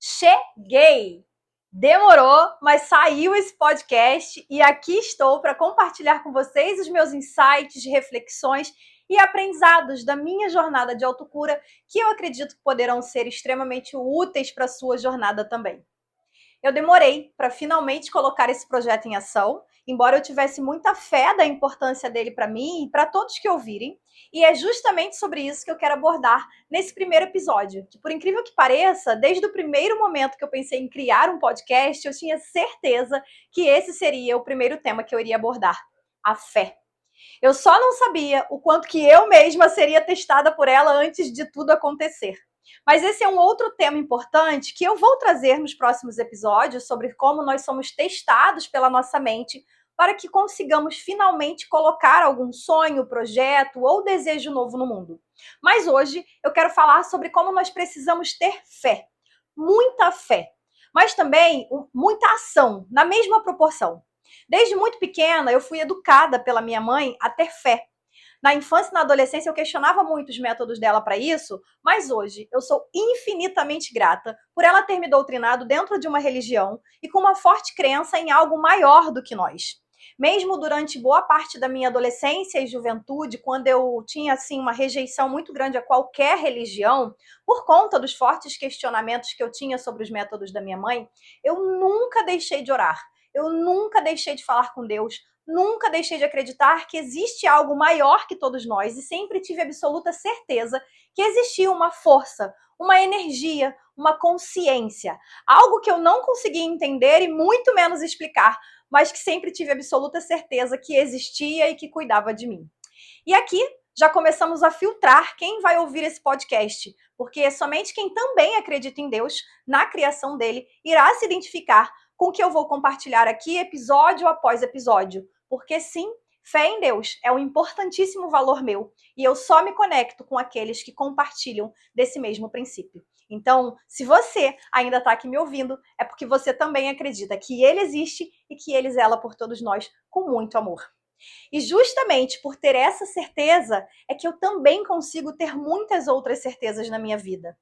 Cheguei! Demorou, mas saiu esse podcast e aqui estou para compartilhar com vocês os meus insights, reflexões e aprendizados da minha jornada de autocura, que eu acredito que poderão ser extremamente úteis para a sua jornada também. Eu demorei para finalmente colocar esse projeto em ação, embora eu tivesse muita fé da importância dele para mim e para todos que ouvirem, e é justamente sobre isso que eu quero abordar nesse primeiro episódio, que por incrível que pareça, desde o primeiro momento que eu pensei em criar um podcast, eu tinha certeza que esse seria o primeiro tema que eu iria abordar, a fé. Eu só não sabia o quanto que eu mesma seria testada por ela antes de tudo acontecer. Mas esse é um outro tema importante que eu vou trazer nos próximos episódios sobre como nós somos testados pela nossa mente para que consigamos finalmente colocar algum sonho, projeto ou desejo novo no mundo. Mas hoje eu quero falar sobre como nós precisamos ter fé, muita fé, mas também muita ação, na mesma proporção. Desde muito pequena, eu fui educada pela minha mãe a ter fé. Na infância e na adolescência, eu questionava muito os métodos dela para isso, mas hoje eu sou infinitamente grata por ela ter me doutrinado dentro de uma religião e com uma forte crença em algo maior do que nós. Mesmo durante boa parte da minha adolescência e juventude, quando eu tinha assim uma rejeição muito grande a qualquer religião, por conta dos fortes questionamentos que eu tinha sobre os métodos da minha mãe, eu nunca deixei de orar. Eu nunca deixei de falar com Deus, nunca deixei de acreditar que existe algo maior que todos nós e sempre tive absoluta certeza que existia uma força, uma energia, uma consciência, algo que eu não conseguia entender e muito menos explicar, mas que sempre tive absoluta certeza que existia e que cuidava de mim. E aqui já começamos a filtrar quem vai ouvir esse podcast, porque somente quem também acredita em Deus, na criação dele, irá se identificar com o que eu vou compartilhar aqui episódio após episódio. Porque sim, fé em Deus é um importantíssimo valor meu e eu só me conecto com aqueles que compartilham desse mesmo princípio. Então, se você ainda está aqui me ouvindo, é porque você também acredita que ele existe e que ele zela por todos nós com muito amor. E justamente por ter essa certeza é que eu também consigo ter muitas outras certezas na minha vida.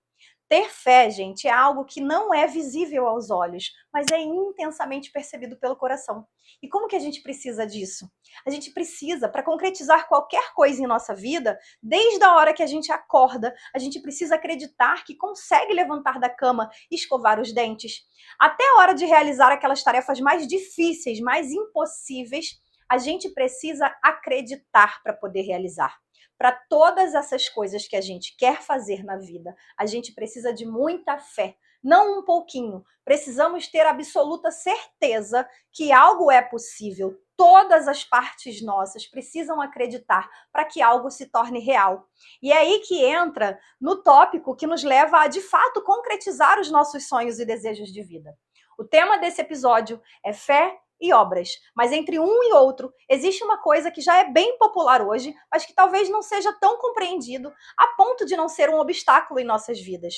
Ter fé, gente, é algo que não é visível aos olhos, mas é intensamente percebido pelo coração. E como que a gente precisa disso? A gente precisa, para concretizar qualquer coisa em nossa vida, desde a hora que a gente acorda, a gente precisa acreditar que consegue levantar da cama e escovar os dentes. Até a hora de realizar aquelas tarefas mais difíceis, mais impossíveis, a gente precisa acreditar para poder realizar. Para todas essas coisas que a gente quer fazer na vida, a gente precisa de muita fé, não um pouquinho. Precisamos ter absoluta certeza que algo é possível. Todas as partes nossas precisam acreditar para que algo se torne real. E é aí que entra no tópico que nos leva a, de fato, concretizar os nossos sonhos e desejos de vida. O tema desse episódio é fé e obras. Mas entre um e outro, existe uma coisa que já é bem popular hoje, mas que talvez não seja tão compreendido a ponto de não ser um obstáculo em nossas vidas,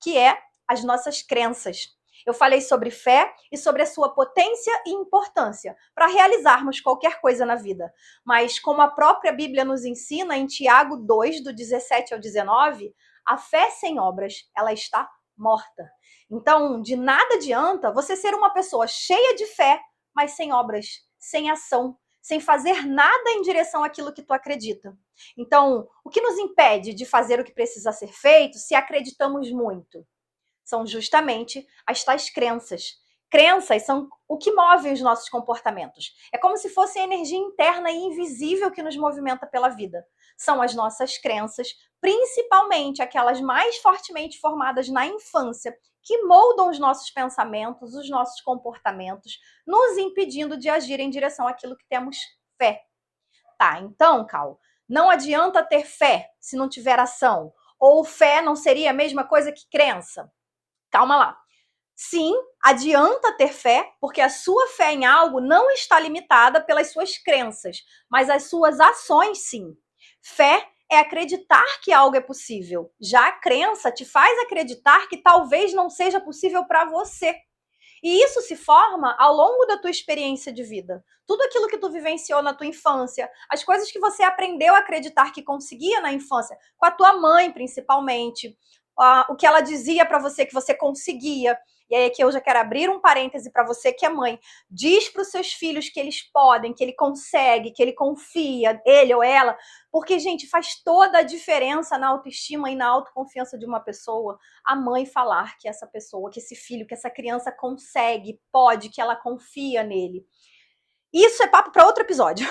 que é as nossas crenças. Eu falei sobre fé e sobre a sua potência e importância para realizarmos qualquer coisa na vida. Mas como a própria Bíblia nos ensina em Tiago 2, do 17 ao 19, a fé sem obras, ela está morta. Então, de nada adianta você ser uma pessoa cheia de fé, mas sem obras, sem ação, sem fazer nada em direção àquilo que tu acredita. Então, o que nos impede de fazer o que precisa ser feito se acreditamos muito? São justamente as tais crenças. Crenças são o que move os nossos comportamentos. É como se fosse a energia interna e invisível que nos movimenta pela vida. São as nossas crenças, principalmente aquelas mais fortemente formadas na infância, que moldam os nossos pensamentos, os nossos comportamentos, nos impedindo de agir em direção àquilo que temos fé. Tá, então, Cal, não adianta ter fé se não tiver ação. Ou fé não seria a mesma coisa que crença? Calma lá. Sim, adianta ter fé, porque a sua fé em algo não está limitada pelas suas crenças, mas as suas ações sim. Fé é acreditar que algo é possível. Já a crença te faz acreditar que talvez não seja possível para você. E isso se forma ao longo da tua experiência de vida. Tudo aquilo que tu vivenciou na tua infância, as coisas que você aprendeu a acreditar que conseguia na infância, com a tua mãe principalmente, o que ela dizia para você que você conseguia. E aí aqui eu já quero abrir um parêntese para você que é mãe. Diz para os seus filhos que eles podem, que ele consegue, que ele confia, ele ou ela, porque, gente, faz toda a diferença na autoestima e na autoconfiança de uma pessoa a mãe falar que essa pessoa, que esse filho, que essa criança consegue, pode, que ela confia nele. Isso é papo para outro episódio.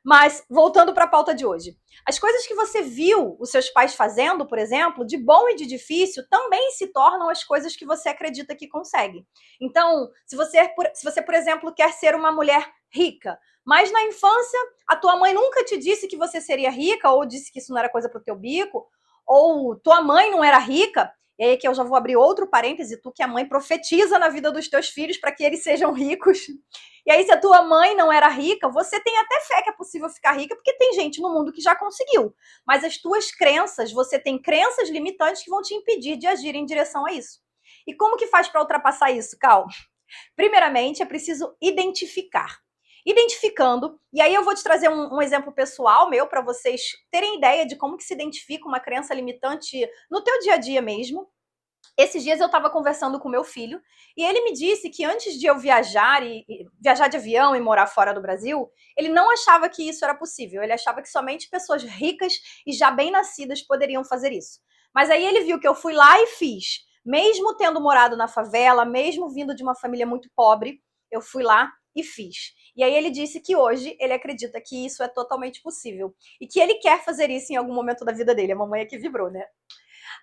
Mas, voltando para a pauta de hoje. As coisas que você viu os seus pais fazendo, por exemplo, de bom e de difícil, também se tornam as coisas que você acredita que consegue. Então, se você, por exemplo, quer ser uma mulher rica, mas na infância a tua mãe nunca te disse que você seria rica, ou disse que isso não era coisa pro teu bico, ou tua mãe não era rica, e aí que eu já vou abrir outro parêntese, tu que a mãe profetiza na vida dos teus filhos para que eles sejam ricos. E aí, se a tua mãe não era rica, você tem até fé que é possível ficar rica, porque tem gente no mundo que já conseguiu. Mas as tuas crenças, você tem crenças limitantes que vão te impedir de agir em direção a isso. E como que faz para ultrapassar isso, Cal? Primeiramente, é preciso identificar. Identificando, e aí eu vou te trazer um exemplo pessoal meu para vocês terem ideia de como que se identifica uma crença limitante no teu dia a dia mesmo. Esses dias eu estava conversando com meu filho e ele me disse que antes de eu viajar viajar de avião e morar fora do Brasil, ele não achava que isso era possível. Ele achava que somente pessoas ricas e já bem nascidas poderiam fazer isso. Mas aí ele viu que eu fui lá e fiz. Mesmo tendo morado na favela, mesmo vindo de uma família muito pobre, eu fui lá e fiz. E aí ele disse que hoje ele acredita que isso é totalmente possível e que ele quer fazer isso em algum momento da vida dele. A mamãe é que vibrou, né?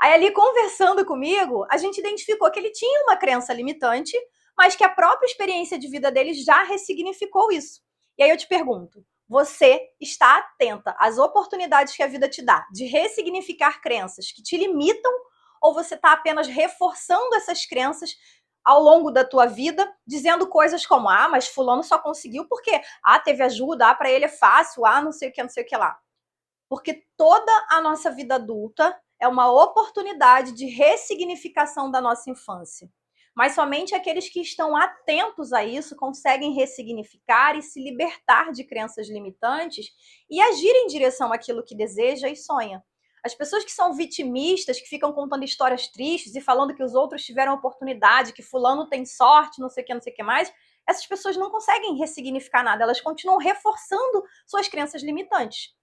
Aí ali conversando comigo, a gente identificou que ele tinha uma crença limitante, mas que a própria experiência de vida dele já ressignificou isso. E aí eu te pergunto, você está atenta às oportunidades que a vida te dá de ressignificar crenças que te limitam, ou você está apenas reforçando essas crenças ao longo da tua vida, dizendo coisas como, mas fulano só conseguiu porque, teve ajuda, para ele é fácil, não sei o que, não sei o que lá. Porque toda a nossa vida adulta é uma oportunidade de ressignificação da nossa infância. Mas somente aqueles que estão atentos a isso conseguem ressignificar e se libertar de crenças limitantes e agir em direção àquilo que deseja e sonha. As pessoas que são vitimistas, que ficam contando histórias tristes e falando que os outros tiveram oportunidade, que fulano tem sorte, não sei o que mais, essas pessoas não conseguem ressignificar nada, elas continuam reforçando suas crenças limitantes.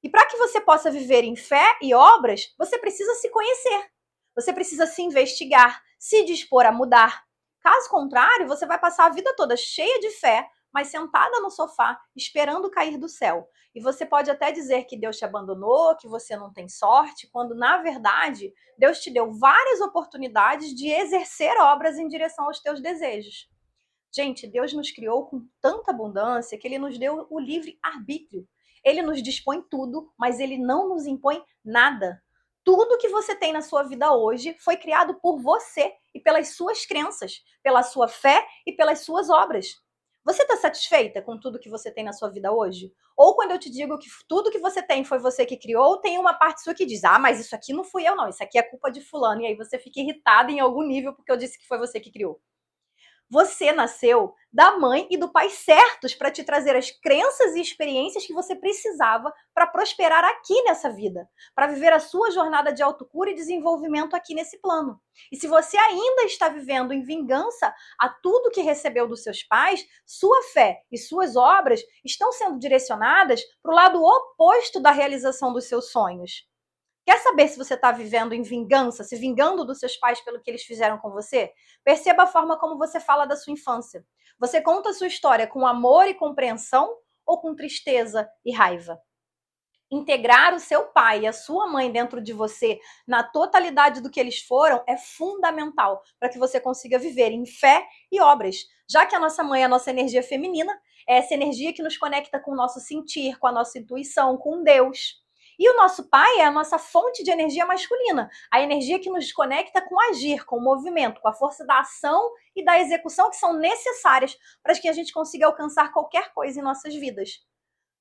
E para que você possa viver em fé e obras, você precisa se conhecer. Você precisa se investigar, se dispor a mudar. Caso contrário, você vai passar a vida toda cheia de fé, mas sentada no sofá, esperando cair do céu. E você pode até dizer que Deus te abandonou, que você não tem sorte, quando na verdade Deus te deu várias oportunidades de exercer obras em direção aos teus desejos. Gente, Deus nos criou com tanta abundância que Ele nos deu o livre arbítrio. Ele nos dispõe tudo, mas Ele não nos impõe nada. Tudo que você tem na sua vida hoje foi criado por você e pelas suas crenças, pela sua fé e pelas suas obras. Você está satisfeita com tudo que você tem na sua vida hoje? Ou quando eu te digo que tudo que você tem foi você que criou, tem uma parte sua que diz, mas isso aqui não fui eu não, isso aqui é culpa de fulano, e aí você fica irritada em algum nível porque eu disse que foi você que criou. Você nasceu da mãe e do pai certos para te trazer as crenças e experiências que você precisava para prosperar aqui nessa vida, para viver a sua jornada de autocura e desenvolvimento aqui nesse plano. E se você ainda está vivendo em vingança a tudo que recebeu dos seus pais, sua fé e suas obras estão sendo direcionadas para o lado oposto da realização dos seus sonhos. Quer saber se você está vivendo em vingança, se vingando dos seus pais pelo que eles fizeram com você? Perceba a forma como você fala da sua infância. Você conta a sua história com amor e compreensão ou com tristeza e raiva? Integrar o seu pai e a sua mãe dentro de você na totalidade do que eles foram é fundamental para que você consiga viver em fé e obras. Já que a nossa mãe é a nossa energia feminina, é essa energia que nos conecta com o nosso sentir, com a nossa intuição, com Deus. E o nosso pai é a nossa fonte de energia masculina, a energia que nos conecta com o agir, com o movimento, com a força da ação e da execução que são necessárias para que a gente consiga alcançar qualquer coisa em nossas vidas.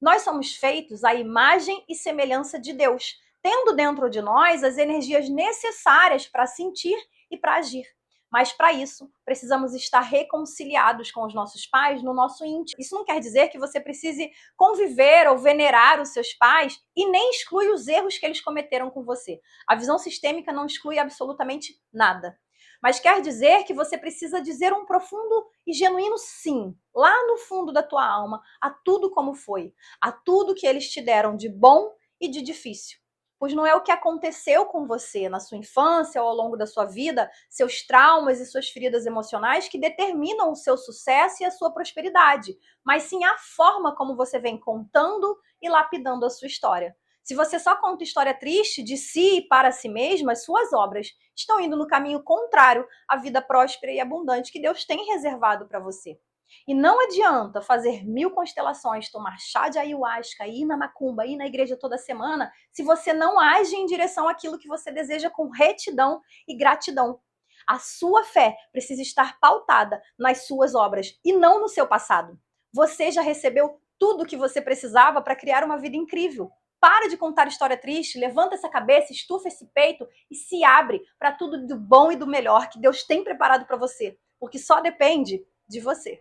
Nós somos feitos à imagem e semelhança de Deus, tendo dentro de nós as energias necessárias para sentir e para agir. Mas para isso, precisamos estar reconciliados com os nossos pais no nosso íntimo. Isso não quer dizer que você precise conviver ou venerar os seus pais e nem exclui os erros que eles cometeram com você. A visão sistêmica não exclui absolutamente nada. Mas quer dizer que você precisa dizer um profundo e genuíno sim, lá no fundo da tua alma, a tudo como foi, a tudo que eles te deram de bom e de difícil. Pois não é o que aconteceu com você na sua infância ou ao longo da sua vida, seus traumas e suas feridas emocionais que determinam o seu sucesso e a sua prosperidade, mas sim a forma como você vem contando e lapidando a sua história. Se você só conta história triste de si e para si mesma, as suas obras estão indo no caminho contrário à vida próspera e abundante que Deus tem reservado para você. E não adianta fazer 1000 constelações, tomar chá de ayahuasca, ir na macumba, ir na igreja toda semana, se você não age em direção àquilo que você deseja com retidão e gratidão. A sua fé precisa estar pautada nas suas obras e não no seu passado. Você já recebeu tudo o que você precisava para criar uma vida incrível. Para de contar história triste, levanta essa cabeça, estufa esse peito e se abre para tudo do bom e do melhor que Deus tem preparado para você, porque só depende de você.